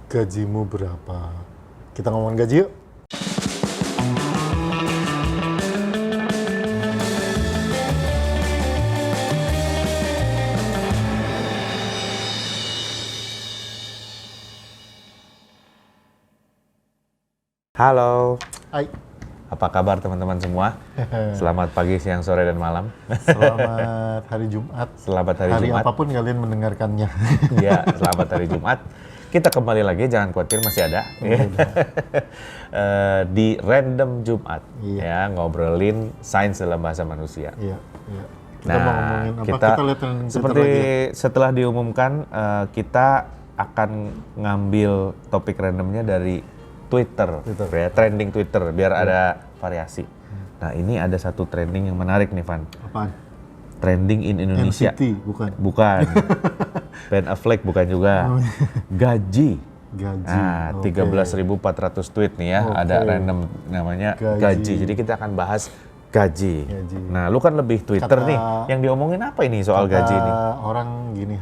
Gajimu berapa? Kita ngomongin gaji yuk. Halo, Hai. apa kabar teman-teman semua? Selamat pagi, siang, sore, dan malam. Selamat hari Jumat. Selamat hari Jumat. Apapun kalian mendengarkannya. Ya, selamat hari Jumat. Kita kembali lagi, jangan khawatir masih ada. Di Random Jumat, ya ngobrolin sains dalam bahasa manusia. Iya. Kita mau ngomongin apa? Kita lihat yang Twitter seperti lagi ya? setelah diumumkan, kita akan ngambil topik randomnya dari Twitter. Ya, trending Twitter, biar ada variasi. Nah, ini ada satu trending yang menarik nih, Van. Apaan? Trending in Indonesia. NCT, bukan? Bukan. Ben Affleck bukan juga. Gaji. Nah, 13.400 tweet nih ya, ada random namanya gaji. Jadi kita akan bahas gaji. Nah, lu kan lebih Twitter nih, yang diomongin apa ini soal gaji ini? Orang gini,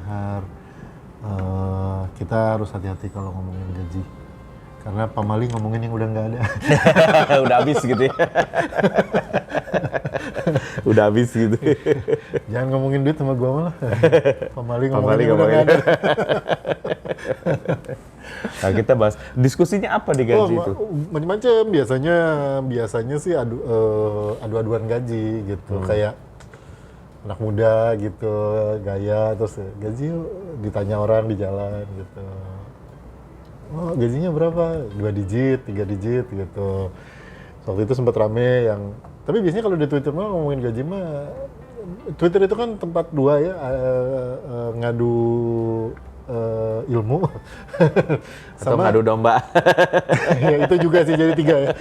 kita harus hati-hati kalau ngomongin gaji. Karena Pak Mali ngomongin yang udah nggak ada. Udah habis gitu ya. Udah habis gitu. Jangan ngomongin duit sama gua malah. Pak Mali ngomongin yang udah nggak ada. Nah, kita bahas diskusinya apa di gaji itu? Macam-macam. Biasanya sih adu-aduan gaji gitu. Kayak anak muda gitu, gaya, terus gaji yuk, ditanya orang di jalan gitu. Oh, gajinya berapa? 2 digit, 3 digit gitu. Waktu itu sempat rame yang, tapi biasanya kalau di Twitter mah ngomongin gaji mah, Twitter itu kan tempat dua ya, ngadu ilmu. Atau ngadu domba. Ya itu juga sih, jadi 3 ya.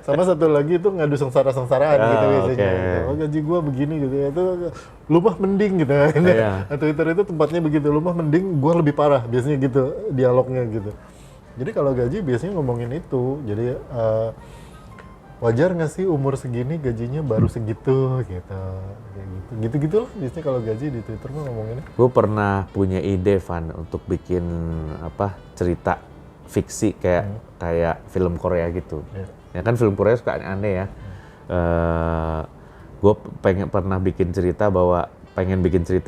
Sama satu lagi itu ngadu sengsara-sengsaraan gitu biasanya. Okay. Oh, gaji gua begini gitu ya, itu lu mah mending gitu. Nah, Twitter itu tempatnya begitu, lu mah mending, gua lebih parah, biasanya gitu dialognya gitu. Jadi kalau gaji biasanya ngomongin itu, jadi wajar nggak sih umur segini gajinya baru segitu gitu, kayak gitu lah biasanya kalau gaji di Twitter mah ngomonginnya. Gue pernah punya ide, Van, untuk bikin cerita fiksi kayak film Korea gitu. Ya kan film Korea suka aneh ya. Gue pengen bikin cerita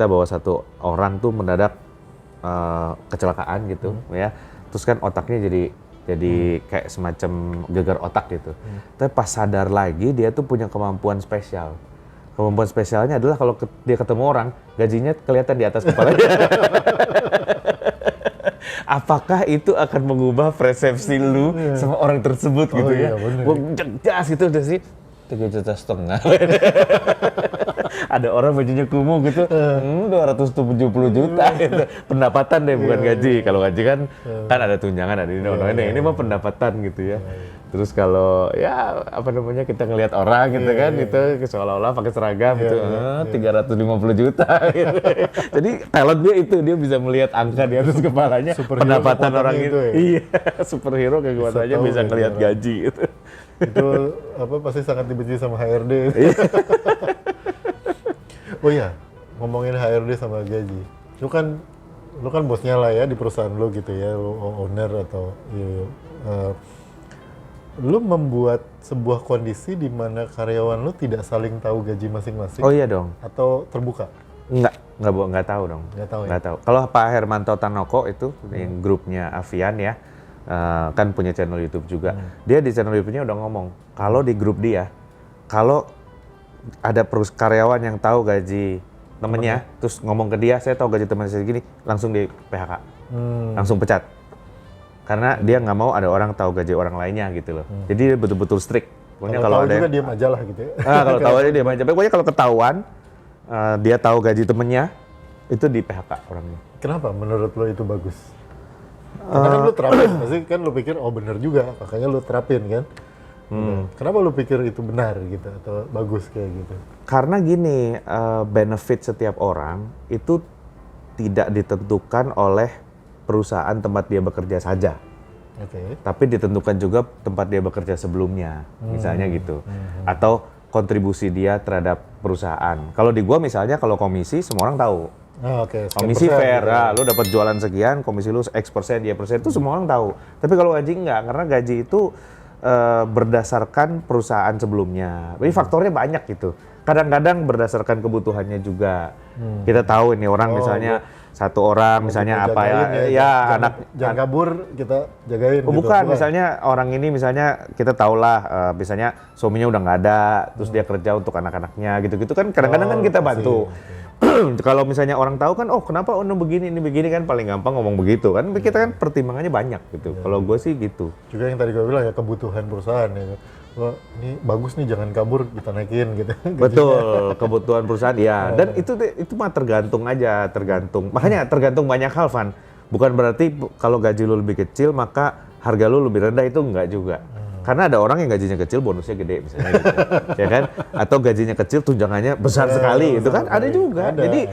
bahwa satu orang tuh mendadak kecelakaan gitu, ya. Terus kan otaknya jadi kayak semacam gegar otak gitu. Tapi pas sadar lagi dia tuh punya kemampuan spesial. Kemampuan spesialnya adalah kalau dia ketemu orang, gajinya kelihatan di atas kepalanya. Apakah itu akan mengubah persepsi lu sama orang tersebut gitu ya? Gue jelas gitu udah sih 3,5 juta. Ada orang bajunya kumuh gitu, 270 juta gitu. Pendapatan deh, bukan gaji. Kalau gaji kan ada tunjangan, ada ini mah pendapatan gitu ya. Terus kalau kita ngelihat orang gitu kan, itu seolah-olah pakai seragam gitu, 350 juta gitu. Jadi talent dia bisa melihat angka di atas kepalanya, pendapatan orang itu. Iya, superhero kayak gimana aja bisa ngelihat gaji gitu. Itu pasti sangat dibenci sama HRD. Oh iya, ngomongin HRD sama gaji. Lu kan bosnya lah ya di perusahaan lu gitu ya, lu owner atau lu membuat sebuah kondisi di mana karyawan lu tidak saling tahu gaji masing-masing. Oh iya dong. Atau terbuka? Nggak tahu dong. Nggak tahu. Kalau Pak Hermanto Tanoko itu yang grupnya Avian ya, kan punya channel YouTube juga. Dia di channel YouTube-nya udah ngomong, kalau di grup dia, kalau ada karyawan yang tahu gaji temennya, terus ngomong ke dia, saya tahu gaji teman saya segini, langsung di PHK, langsung pecat. Karena dia nggak mau ada orang tahu gaji orang lainnya gitu loh. Jadi dia betul-betul strict. Pokoknya kalau tahu juga diam aja lah gitu ya. Kalau tahu aja diam aja. Pokoknya kalau ketahuan dia tahu gaji temennya, itu di PHK orangnya. Kenapa menurut lo itu bagus? Karena kan lu terapin, pasti kan lu pikir oh bener juga, makanya lu terapin kan. Kenapa lu pikir itu benar gitu atau bagus kayak gitu? Karena gini, benefit setiap orang itu tidak ditentukan oleh perusahaan tempat dia bekerja saja. Tapi ditentukan juga tempat dia bekerja sebelumnya, misalnya gitu. Atau kontribusi dia terhadap perusahaan. Kalau di gua misalnya, kalau komisi semua orang tahu. Oke, sekian Komisi persen fair, gitu. lu dapat jualan sekian, komisi lu X persen, Y persen, itu semua orang tahu. Tapi kalau gaji enggak, karena gaji itu berdasarkan perusahaan sebelumnya. Jadi faktornya banyak gitu. Kadang-kadang berdasarkan kebutuhannya juga. Kita tahu ini orang misalnya satu orang misalnya Kita apa ya, jagain ya jangan, anak jangan kabur, kita jagain gitu. bukan, misalnya orang ini misalnya kita tahulah misalnya suaminya udah nggak ada, terus dia kerja untuk anak-anaknya gitu-gitu kan kadang-kadang kan kita bantu. Kalau misalnya orang tahu kan, oh kenapa ini begini kan paling gampang ngomong begitu kan, kita kan pertimbangannya banyak gitu. Kalau gue sih gitu. Juga yang tadi gue bilang ya, kebutuhan perusahaan ya. Wah, ini bagus nih, jangan kabur, kita naikin gitu. Betul, kebutuhan perusahaan ya. Dan itu mah tergantung aja, tergantung. Makanya tergantung banyak hal, Van. Bukan berarti kalau gaji lu lebih kecil maka harga lu lebih rendah, itu enggak juga. Karena ada orang yang gajinya kecil bonusnya gede misalnya gitu. Ya kan? Atau gajinya kecil tunjangannya besar sekali, itu kan ada juga. Jadi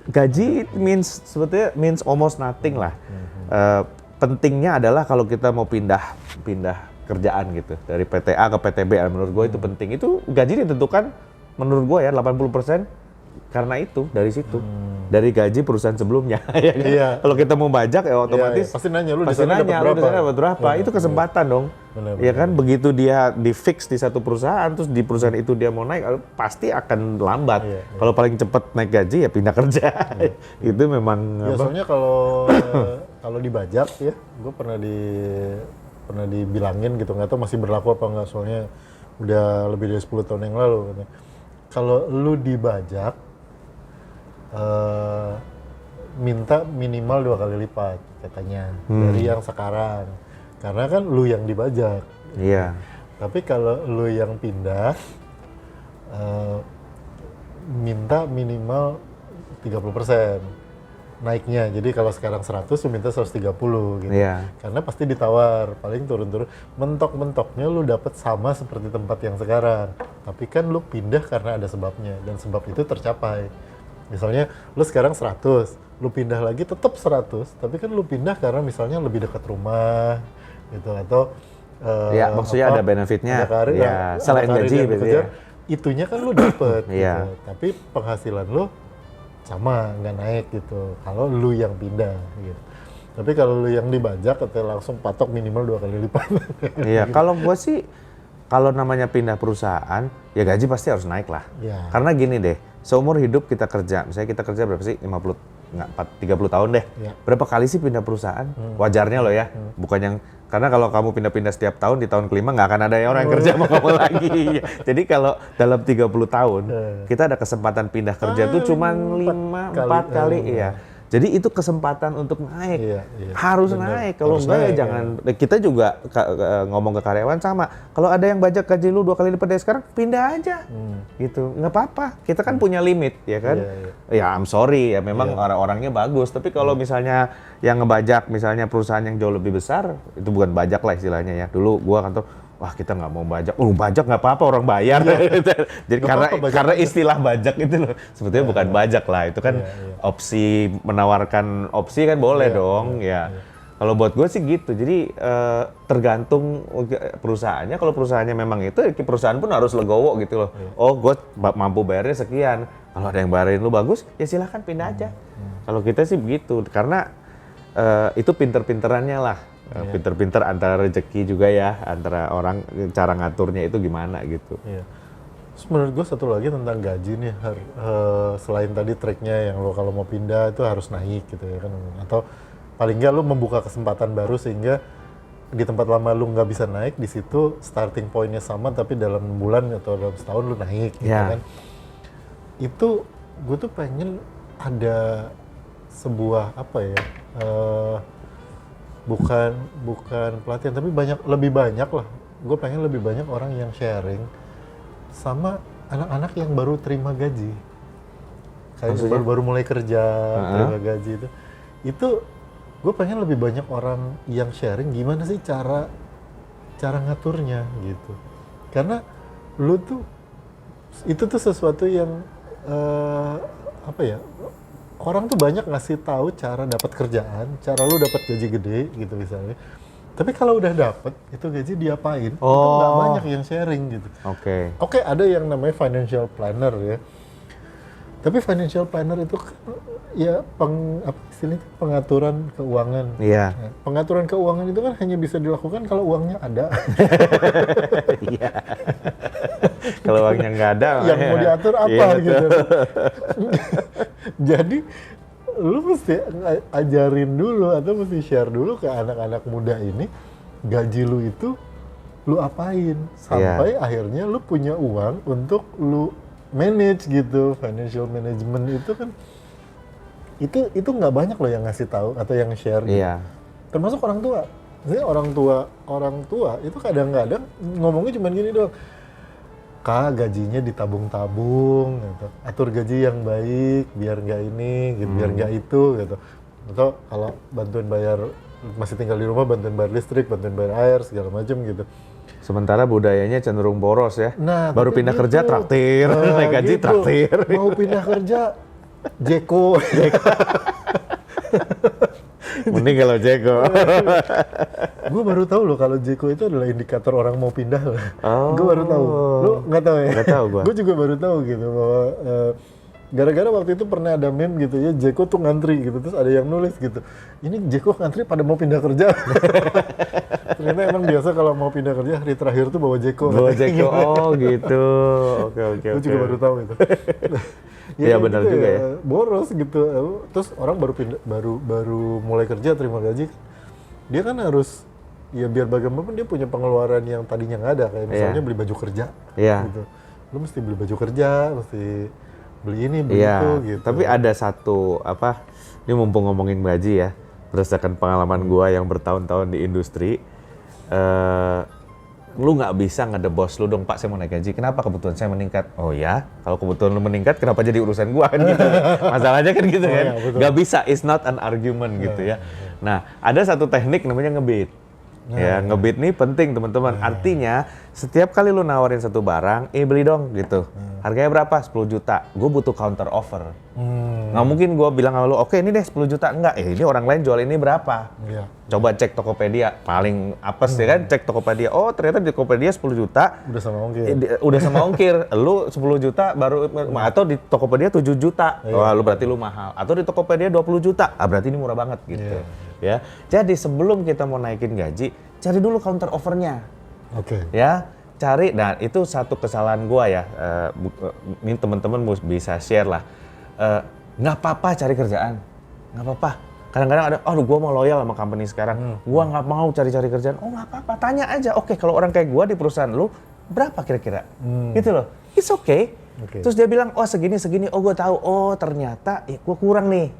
gaji sebetulnya means almost nothing lah. Pentingnya adalah kalau kita mau pindah kerjaan gitu dari PTA ke PTB, menurut gue itu penting. Itu gaji ditentukan menurut gue ya 80% karena itu dari situ. Dari gaji perusahaan sebelumnya. Ya kan? Iya. Kalau kita mau bajak ya otomatis Pasti nanya lu di pasti sana nanya lu di sana dapat berapa. Itu kesempatan dong. Benar, Ya kan, begitu dia di fix di satu perusahaan, terus di perusahaan itu dia mau naik, pasti akan lambat. Kalau paling cepat naik gaji ya pindah kerja. Itu memang Ya soalnya kalau dibajak ya, gue pernah dibilangin gitu, nggak tahu masih berlaku apa nggak, soalnya udah lebih dari 10 tahun yang lalu. Kalau lu dibajak, minta minimal 2 kali lipat katanya dari yang sekarang, karena kan lu yang dibajak. Iya. Tapi kalau lu yang pindah, minta minimal 30% naiknya. Jadi kalau sekarang 100, lu minta 130 gitu. Iya. Karena pasti ditawar, paling turun-turun. Mentok-mentoknya lu dapat sama seperti tempat yang sekarang. Tapi kan lu pindah karena ada sebabnya, dan sebab itu tercapai. Misalnya lu sekarang 100, lu pindah lagi tetap 100, tapi kan lu pindah karena misalnya lebih dekat rumah gitu, atau Ya, maksudnya ada benefitnya. ada karir, Ya, selain ada karir gaji yang berarti bekerja, ya. itunya kan lu dapet Iya. gitu. Tapi penghasilan lu sama, nggak naik gitu kalau lu yang pindah gitu. Tapi kalau lu yang dibajak atau langsung patok minimal 2 kali lipat. Iya, kalau gue sih kalau namanya pindah perusahaan, ya gaji pasti harus naik lah. Ya. Karena gini deh, seumur hidup kita kerja, misalnya kita kerja berapa sih? 30 tahun deh. Ya. Berapa kali sih pindah perusahaan? Wajarnya loh ya. Bukan yang, karena kalau kamu pindah-pindah setiap tahun, di tahun kelima nggak akan ada orang yang kerja sama kamu lagi. Jadi kalau dalam 30 tahun, kita ada kesempatan pindah kerja tuh cuma 4 kali. Iya. Jadi itu kesempatan untuk naik. Iya. Harus Bener. naik. Kalau Harus enggak ya naik, jangan. Kita juga ngomong ke karyawan sama. Kalau ada yang bajak gaji lu 2 kali lipat dari sekarang, pindah aja. Gitu. Nggak apa-apa. Kita kan punya limit, ya kan? Ya I'm sorry ya, memang orang-orangnya bagus. Tapi kalau misalnya yang ngebajak, misalnya perusahaan yang jauh lebih besar, itu bukan bajak lah istilahnya ya. Dulu gua kantor, wah kita nggak mau bajak. Bajak nggak apa-apa, orang bayar. Jadi karena istilah bajak itu loh, sebetulnya bukan bajak lah. Itu kan opsi, menawarkan opsi kan boleh dong. Kalau buat gue sih gitu. Jadi tergantung perusahaannya. Kalau perusahaannya memang itu, perusahaan pun harus legowo gitu loh. Oh, gue mampu bayarnya sekian. Kalau ada yang bayarin lu bagus, ya silahkan pindah aja. Kalau kita sih begitu. Karena itu pinter-pinterannya lah. Pinter-pinter antara rezeki juga ya, antara orang cara ngaturnya itu gimana gitu. Iya. Terus menurut gue satu lagi tentang gaji nih, selain tadi tracknya yang lo kalau mau pindah itu harus naik gitu ya kan, atau paling nggak lo membuka kesempatan baru sehingga di tempat lama lo nggak bisa naik, di situ starting pointnya sama tapi dalam bulan atau dalam setahun lo naik gitu kan. Itu gue tuh pengen ada sebuah apa ya, bukan pelatihan tapi lebih banyak lah. Gue pengen lebih banyak orang yang sharing sama anak-anak yang baru terima gaji, kayak baru mulai kerja terima gaji itu gue pengen lebih banyak orang yang sharing gimana sih cara ngaturnya gitu. Karena lu tuh itu tuh sesuatu yang apa ya, orang tuh banyak ngasih tahu cara dapat kerjaan, cara lu dapat gaji gede gitu misalnya. Tapi kalau udah dapet itu gaji diapain? Itu nggak banyak yang sharing gitu. Oke, ada yang namanya financial planner ya. Tapi financial planner itu kan ya apa istilahnya pengaturan keuangan. Iya. Nah, pengaturan keuangan itu kan hanya bisa dilakukan kalau uangnya ada. Iya. Kalau uangnya nggak ada, yang mau diatur apa iya, gitu. Jadi lu mesti ajarin dulu atau mesti share dulu ke anak-anak muda ini gaji lu itu lu apain sampai akhirnya lu punya uang untuk lu manage gitu. Financial management itu kan itu nggak banyak loh yang ngasih tahu atau yang share gitu. Iya. Termasuk orang tua. Jadi orang tua itu kadang-kadang ngomongnya cuma gini doang. Kak, gajinya ditabung-tabung gitu. Atur gaji yang baik biar nggak ini gitu, biar nggak itu gitu. Atau kalau bantuin bayar masih tinggal di rumah, bantuin bayar listrik, bantuin bayar air segala macam gitu. Sementara budayanya cenderung boros ya. Nah, baru pindah gitu. kerja traktir, naik gaji gitu. traktir. Mau pindah kerja, Jeko. Mending kalau Jeko. Gue baru tahu loh kalau Jeko itu adalah indikator orang mau pindah. Oh. Gue baru tahu. Lu nggak tahu ya? Nggak tahu gue. Gue juga baru tahu gitu bahwa gara-gara waktu itu pernah ada meme gitu ya, Jeko tuh ngantri gitu, terus ada yang nulis gitu, ini Jeko ngantri pada mau pindah kerja. Ternyata emang biasa kalau mau pindah kerja hari terakhir tuh bawa Jeko. Bawa Jeko, oh gitu. Oke. Gue juga baru tahu itu. Iya benar gitu juga ya. Boros gitu. Terus orang baru mulai kerja terima gaji, dia kan harus ya biar bagaimanapun dia punya pengeluaran yang tadinya nggak ada, kayak misalnya beli baju kerja. Iya. Gitu. Lu mesti beli baju kerja, mesti beli ini, beli Iya, itu gitu. tapi ada satu ini mumpung ngomongin gaji ya, berdasarkan pengalaman gua yang bertahun-tahun di industri, lu nggak bisa ngedebos lu dong, Pak saya mau naik gaji, kenapa kebutuhan saya meningkat? Oh ya, kalau kebutuhan lu meningkat kenapa jadi urusan gua kan gitu. Masalahnya kan gitu kan, iya, betul. nggak bisa, it's not an argument gitu ya. Nah, ada satu teknik namanya ngebit. Ya, ngebit nih penting teman-teman. Artinya setiap kali lu nawarin satu barang, beli dong gitu. Harganya berapa? 10 juta. Gue butuh counter offer. Nggak mungkin gue bilang sama lu, oke ini deh 10 juta. Enggak, ini orang lain jual ini berapa? Iya. Coba cek Tokopedia. Paling apes ya kan, cek Tokopedia. Oh ternyata di Tokopedia 10 juta. Udah sama ongkir. Udah sama ongkir. Lu 10 juta baru, atau di Tokopedia 7 juta. Wah lu berarti lu mahal. Atau di Tokopedia 20 juta. Berarti ini murah banget gitu. Ya. Jadi sebelum kita mau naikin gaji, cari dulu counter offernya. Oke. Ya, cari. Dan itu satu kesalahan gua ya. Ini teman-teman bisa share lah. Nggak apa-apa cari kerjaan, nggak apa-apa. Kadang-kadang ada, gua mau loyal sama company sekarang. Gua nggak mau cari-cari kerjaan. Oh nggak apa-apa, tanya aja. Oke, kalau orang kayak gua di perusahaan lu berapa kira-kira? Gitu loh. It's okay. Terus dia bilang, segini, oh gue tahu, ternyata gue kurang nih.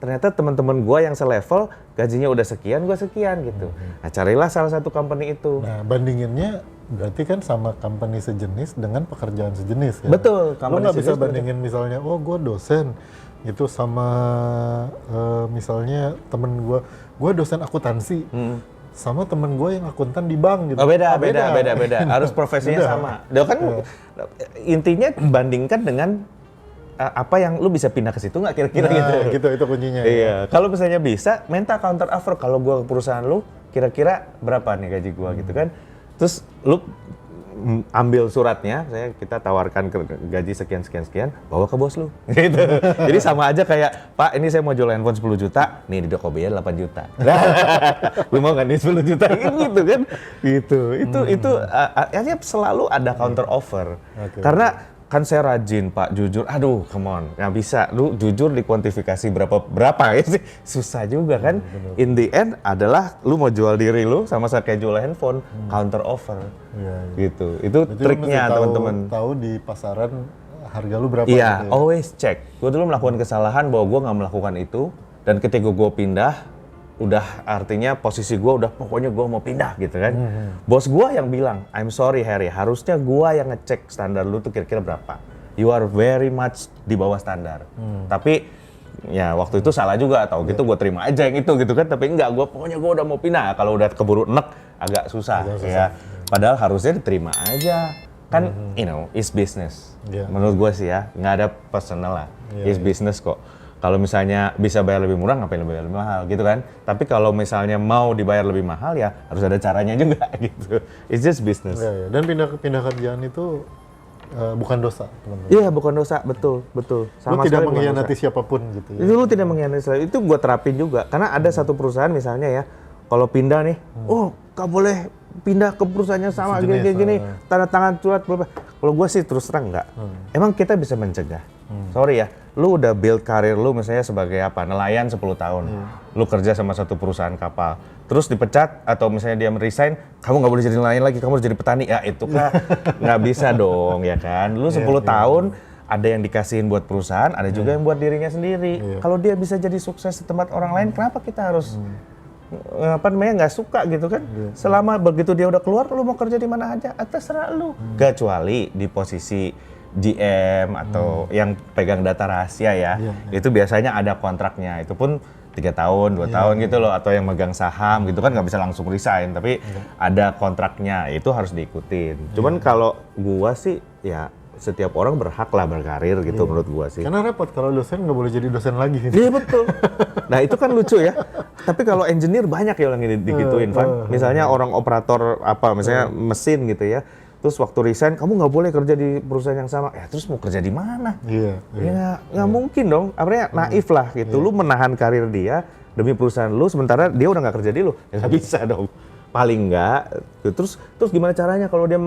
Ternyata teman-teman gue yang selevel, gajinya udah sekian, gue sekian gitu. Nah carilah salah satu company itu. Nah bandinginnya berarti kan sama company sejenis dengan pekerjaan sejenis ya? Betul. Lo nggak bisa bandingin misalnya, gue dosen, itu sama misalnya temen gue dosen akuntansi. Sama temen gue yang akuntan di bank gitu. Beda. Harus profesinya sama. Dia kan intinya bandingkan dengan apa yang lu bisa pindah ke situ nggak kira-kira gitu. Itu kuncinya. Iya. Kalau misalnya bisa, minta counter offer. Kalau gue ke perusahaan lu, kira-kira berapa nih gaji gue gitu kan? Terus lu ambil suratnya, kita tawarkan ke gaji sekian, bawa ke bos lu. Gitu. Jadi sama aja kayak, Pak ini saya mau jual handphone 10 juta, nih di Tokopedia 8 juta. Lu mau nggak nih 10 juta? Gitu kan. Gitu. Itu akhirnya selalu ada counter offer. Karena kan saya rajin Pak, jujur, aduh come on, nggak bisa, lu jujur dikuantifikasi berapa ya sih, susah juga kan. In the end adalah lu mau jual diri lu sama kayak jual handphone, counter offer, gitu. Itu triknya teman-teman. Tahu di pasaran harga lu berapa? Iya, gitu ya? always check. Gue dulu melakukan kesalahan bahwa gue nggak melakukan itu, dan ketika gue pindah, udah artinya posisi gue udah pokoknya gue mau pindah gitu kan. Bos gue yang bilang, I'm sorry Harry, harusnya gue yang ngecek standar lu tuh kira-kira berapa. You are very much di bawah standar. Tapi ya waktu itu salah juga, atau gitu gue terima aja yang itu gitu kan. Tapi enggak, pokoknya gue udah mau pindah. Kalau udah keburu enek agak susah ya. Padahal harusnya diterima aja. Kan it's business. Menurut gue sih ya, nggak ada personal lah. It's business kok. Kalau misalnya bisa bayar lebih murah, ngapain bayar lebih mahal gitu kan. Tapi kalau misalnya mau dibayar lebih mahal ya harus ada caranya juga gitu. It's just business. Dan pindah kerjaan itu bukan dosa, teman-teman. Iya, bukan dosa, betul. Lu Sama tidak sekali bukan mengkhianati dosa. siapapun gitu ya. Itu lu tidak mengkhianati. Itu gue terapin juga. Karena ada satu perusahaan misalnya ya, kalau pindah nih, oh gak boleh pindah ke perusahaan yang sama Sejenis, gini, tanda tangan surat. Kalau gue sih terus terang enggak. Emang kita bisa mencegah. Sorry ya, lu udah build karir lu misalnya sebagai apa? Nelayan 10 tahun. Lu kerja sama satu perusahaan kapal. Terus dipecat atau misalnya dia resign, kamu nggak boleh jadi nelayan lagi, kamu harus jadi petani. Ya itu kan nggak bisa dong ya kan. Lu 10 tahun ada yang dikasihin buat perusahaan, ada juga yang buat dirinya sendiri. Kalau dia bisa jadi sukses di tempat orang lain, kenapa kita harus apa namanya nggak suka gitu kan? Selama begitu dia udah keluar, lu mau kerja di mana aja, terserah lu. Kecuali di posisi GM atau yang pegang data rahasia ya, itu biasanya ada kontraknya. Itu pun 3 tahun, 2 tahun gitu loh, atau yang megang saham gitu kan nggak bisa langsung resign, tapi ada kontraknya, itu harus diikutin. Cuman kalau gua sih ya setiap orang berhak lah berkarir gitu menurut gua sih. Karena repot kalau dosen nggak boleh jadi dosen lagi. Iya betul. Nah itu kan lucu ya. Tapi kalau engineer banyak ya yang digituin, Van. Misalnya orang operator apa, misalnya mesin gitu ya. Terus waktu resign, kamu nggak boleh kerja di perusahaan yang sama. Ya terus mau kerja di mana? Iya. Ya nggak mungkin dong. Apalagi naif lah gitu. Lu menahan karir dia demi perusahaan lu, sementara dia udah nggak kerja di lu. Ya nggak bisa dong. Paling nggak. Terus gimana caranya kalau dia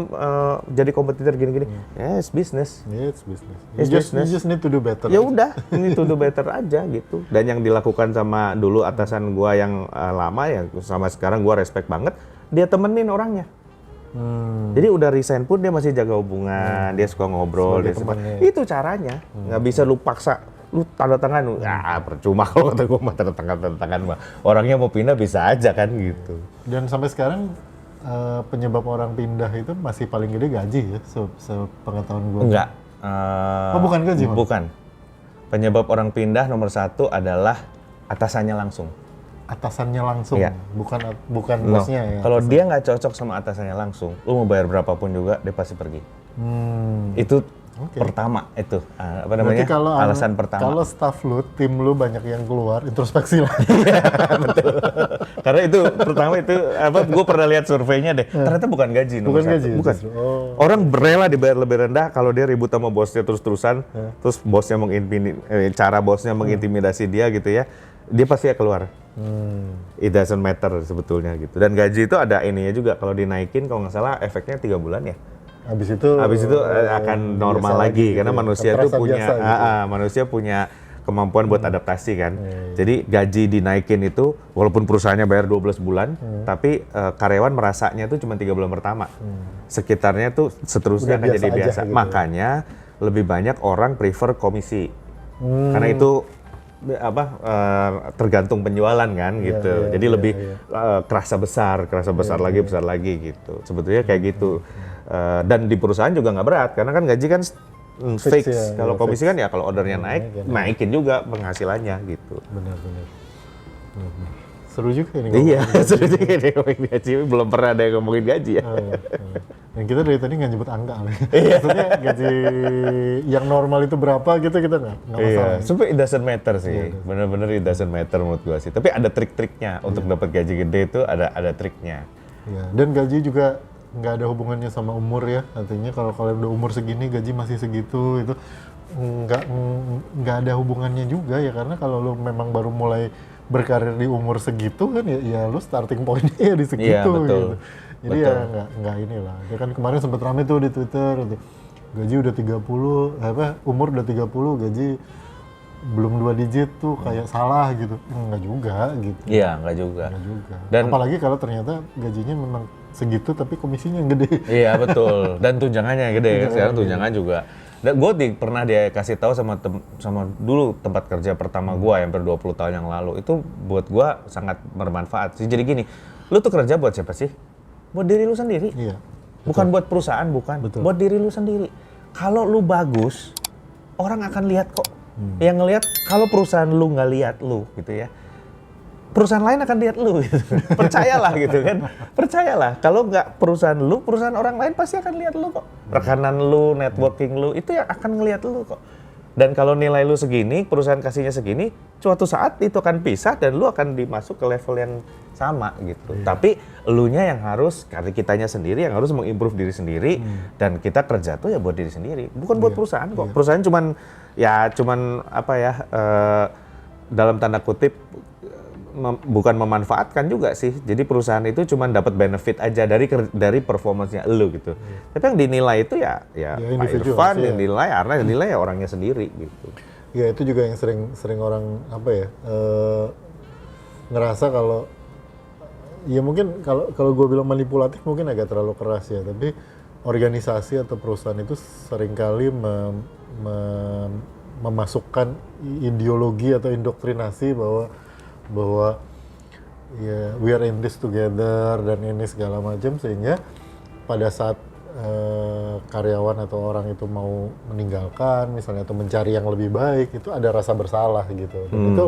jadi kompetitor gini-gini? Ya it's business. Yeah, it's business. It's You just need to do better. Ya udah, ini to do better aja gitu. Dan yang dilakukan sama dulu atasan gua yang lama ya, sama sekarang gua respect banget. Dia temenin orangnya. Jadi udah resign pun dia masih jaga hubungan, dia suka ngobrol, dia suka. Itu caranya. Nggak bisa lu paksa, lu tanda tangan, ya percuma kalau kata gua mah tanda tangan mah. Orangnya mau pindah bisa aja kan gitu. Dan sampai sekarang penyebab orang pindah itu masih paling gede gaji ya, sepengetahuan gue. Enggak. Oh bukan gaji? Bukan. Penyebab orang pindah nomor 1 adalah atasannya langsung. Atasannya langsung, Iya. bukan bosnya ya. Kalau dia nggak cocok sama atasannya langsung, lu mau bayar berapapun juga dia pasti pergi. Itu pertama itu apa namanya? Berarti kalau alasan pertama. Kalau staff lu, tim lu banyak yang keluar, introspeksi lah. Betul. Karena itu pertama itu apa? Gue pernah lihat surveinya deh. Ternyata bukan gaji nomor 1. Gaji. Bukan. Oh. Orang rela dibayar lebih rendah kalau dia ribut sama bosnya terus-terusan, terus bosnya cara bosnya mengintimidasi dia gitu ya. Dia pasti ya keluar. It doesn't matter sebetulnya gitu. Dan gaji itu ada ininya juga, kalau dinaikin kalau nggak salah efeknya 3 bulan ya. Habis itu akan normal lagi karena gitu manusia ya. itu Terasa punya biasa gitu. manusia punya kemampuan buat adaptasi kan. Jadi gaji dinaikin itu walaupun perusahaannya bayar 12 bulan, tapi karyawan merasanya itu cuma 3 bulan pertama. Sekitarnya tuh seterusnya akan jadi biasa. Gitu. Makanya lebih banyak orang prefer komisi. Karena itu tergantung penjualan kan gitu. Jadi lebih kerasa besar lagi gitu. Sebetulnya kayak gitu. Dan di perusahaan juga nggak berat karena kan gaji kan fix. Ya, kalau komisi kan ya kalau ordernya naikin juga penghasilannya gitu. Benar. Seru juga ini. Iya, seru juga nih ngomongin gaji. Belum pernah ada yang ngomongin gaji ya. Dan kita dari tadi nggak nyebut angka. Maksudnya gaji yang normal itu berapa gitu kita nggak masalah. Iya, sebenarnya it doesn't matter sih. Bener-bener it doesn't matter menurut gua sih. Tapi ada trik-triknya untuk dapat gaji gede itu ada triknya. Iya. Dan gaji juga nggak ada hubungannya sama umur ya. Artinya kalau kalian udah umur segini gaji masih segitu itu nggak ada hubungannya juga ya, karena kalau lu memang baru mulai berkarir di umur segitu kan ya lu starting point-nya ya di segitu. Iya, betul. Gitu. Jadi ya nggak inilah. Ya kan kemarin sempat rame tuh di Twitter gitu. Gaji udah 30, umur udah 30, gaji belum 2 digit tuh kayak salah gitu. Enggak juga gitu. Iya, enggak juga. Dan apalagi kalau ternyata gajinya memang segitu tapi komisinya yang gede. Iya, betul. Dan tunjangannya yang gede. Sekarang tunjangan juga. Dan gue pernah dia kasih tahu sama dulu tempat kerja pertama gue yang 20 tahun yang lalu. Itu buat gue sangat bermanfaat sih. Jadi gini, lu tuh kerja buat siapa sih? Buat diri lu sendiri. Iya. Bukan buat perusahaan, bukan. Betul. Buat diri lu sendiri. Kalau lu bagus, orang akan lihat kok. Yang ngelihat, kalau perusahaan lu nggak lihat lu gitu ya, perusahaan lain akan lihat lu gitu. Percayalah gitu kan. Percayalah. Kalau nggak perusahaan lu, perusahaan orang lain pasti akan lihat lu kok. Rekanan lu, networking lu, itu yang akan ngelihat lu kok. Dan kalau nilai lu segini, perusahaan kasihnya segini, suatu saat itu akan pisah dan lu akan dimasuk ke level yang sama gitu. Tapi elunya yang harus, karena kitanya sendiri yang harus mengimprove diri sendiri, dan kita kerja tuh ya buat diri sendiri, bukan buat perusahaan kok. Perusahaan cuman apa ya, dalam tanda kutip bukan memanfaatkan juga sih. Jadi perusahaan itu cuma dapat benefit aja dari performance-nya elu gitu. Tapi yang dinilai itu ya Pak Irfan yang dinilai, Arna yang dinilai ya orangnya sendiri gitu. Ya itu juga yang sering orang apa ya, ngerasa kalau ya mungkin kalau gue bilang manipulatif mungkin agak terlalu keras ya, tapi organisasi atau perusahaan itu seringkali memasukkan ideologi atau indoktrinasi bahwa ya we are in this together dan ini segala macam, sehingga pada saat karyawan atau orang itu mau meninggalkan misalnya atau mencari yang lebih baik, itu ada rasa bersalah gitu. Dan itu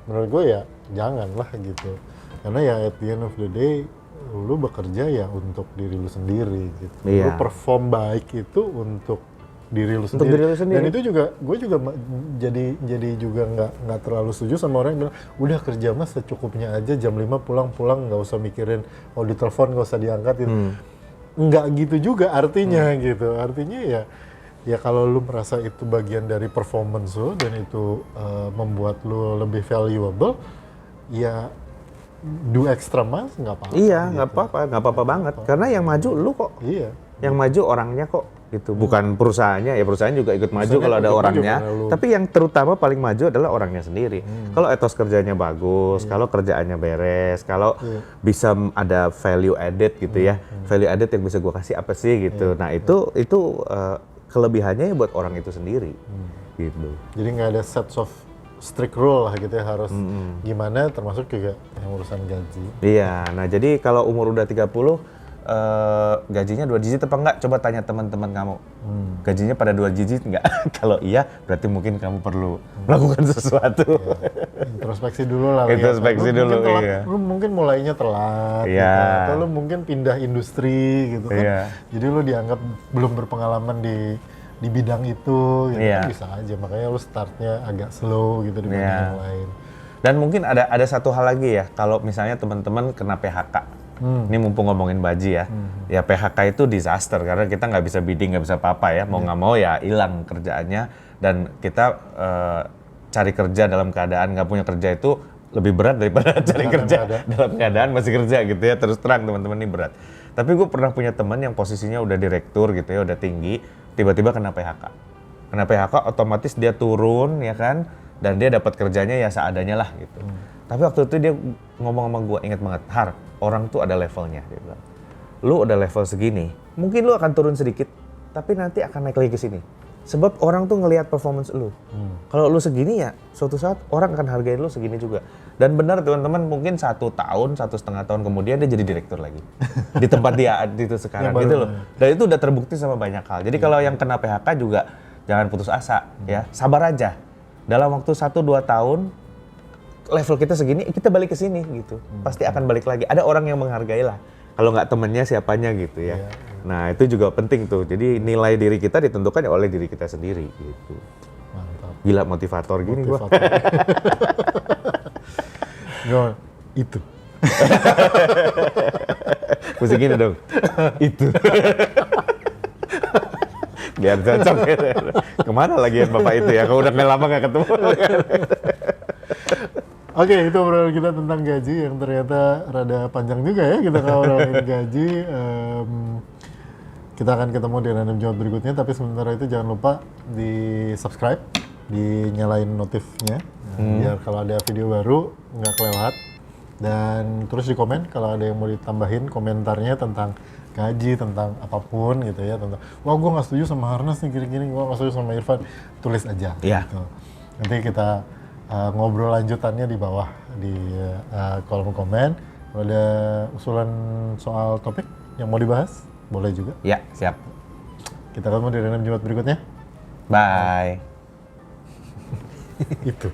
menurut gue ya janganlah gitu, karena ya at the end of the day lu bekerja ya untuk diri lu sendiri gitu. Lu perform baik itu untuk diri lu sendiri. Dan itu juga gue juga jadi juga nggak terlalu setuju sama orang yang bilang udah kerja mah secukupnya aja, jam 5 pulang nggak usah mikirin ditelepon nggak usah diangkat gitu. Nggak gitu juga artinya gitu. Artinya ya kalau lu merasa itu bagian dari performance lu dan itu membuat lu lebih valuable, ya do extra miles nggak apa-apa. Iya, nggak apa-apa banget. Karena yang maju lu kok. Iya. Yang maju orangnya kok gitu, bukan perusahaannya. Ya perusahaan juga ikut maju kalau ada orangnya. Tapi yang terutama paling maju adalah orangnya sendiri. Kalau etos kerjanya bagus, kalau kerjaannya beres, kalau bisa ada value added gitu ya. Value added yang bisa gua kasih apa sih gitu. Nah, itu kelebihannya buat orang itu sendiri. Gitu. Jadi nggak ada sets of strict rule lah gitu ya, harus gimana, termasuk juga yang urusan gaji. Iya, nah jadi kalau umur udah 30, gajinya 2 digit apa enggak? Coba tanya teman-teman kamu. Gajinya pada 2 digit enggak? Kalau iya, berarti mungkin kamu perlu melakukan sesuatu. Ya, introspeksi dulu lah. Introspeksi dulu, iya. Lu mungkin mulainya telat, gitu. Atau lu mungkin pindah industri gitu kan. Jadi lu dianggap belum berpengalaman di bidang itu, gitu kan bisa aja. Makanya lu startnya agak slow gitu dibanding yang lain. Dan mungkin ada satu hal lagi ya, kalau misalnya teman-teman kena PHK. Ini mumpung ngomongin Baji ya, ya PHK itu disaster karena kita nggak bisa bidding, nggak bisa apa-apa ya, mau nggak mau ya hilang kerjaannya, dan kita cari kerja dalam keadaan nggak punya kerja itu lebih berat daripada cari kerja dalam keadaan masih kerja gitu ya. Terus terang teman-teman, ini berat. Tapi gue pernah punya teman yang posisinya udah direktur gitu ya, udah tinggi, tiba-tiba kena PHK. Kena PHK otomatis dia turun ya kan, dan dia dapat kerjanya ya seadanya lah gitu. Tapi waktu itu dia ngomong sama gue, inget banget, Har, orang tuh ada levelnya, dia bilang. Lu udah level segini, mungkin lu akan turun sedikit, tapi nanti akan naik lagi ke sini. Sebab orang tuh ngelihat performance lu. Kalau lu segini ya, suatu saat orang akan hargain lu segini juga. Dan benar teman-teman, mungkin 1 tahun, 1,5 tahun kemudian dia jadi direktur lagi. Di tempat dia itu sekarang gitu loh. Dan itu udah terbukti sama banyak hal. Jadi kalau yang kena PHK juga, jangan putus asa ya, sabar aja. Dalam waktu 1-2 tahun, level kita segini, kita balik ke sini gitu. Pasti akan balik lagi. Ada orang yang menghargai lah. Kalau nggak temennya, siapanya gitu ya. Nah, itu juga penting tuh. Jadi nilai diri kita ditentukan oleh diri kita sendiri gitu. Mantap. Gila, motivator gini gua. Itu. Mesti gini dong. Itu. Biar cocok gitu. Kemana lagi ya Bapak itu ya? Kalau udah lama nggak ketemu. Oke, itu obrolan kita tentang gaji yang ternyata rada panjang juga ya. Kita ngobrolin gaji. Kita akan ketemu di Random Job berikutnya, tapi sementara itu jangan lupa di subscribe, dinyalain notifnya, biar kalau ada video baru nggak kelewat. Dan terus di komen kalau ada yang mau ditambahin komentarnya tentang gaji, tentang apapun gitu ya, tentang wah gue nggak setuju sama Harnas nih gini-gini, gue nggak setuju sama Irfan, tulis aja. Gitu. Nanti kita ngobrol lanjutannya di bawah di kolom komen. Kalau ada usulan soal topik yang mau dibahas, boleh juga. Ya, siap. Kita ketemu di Random Jumat berikutnya. Bye. Itu.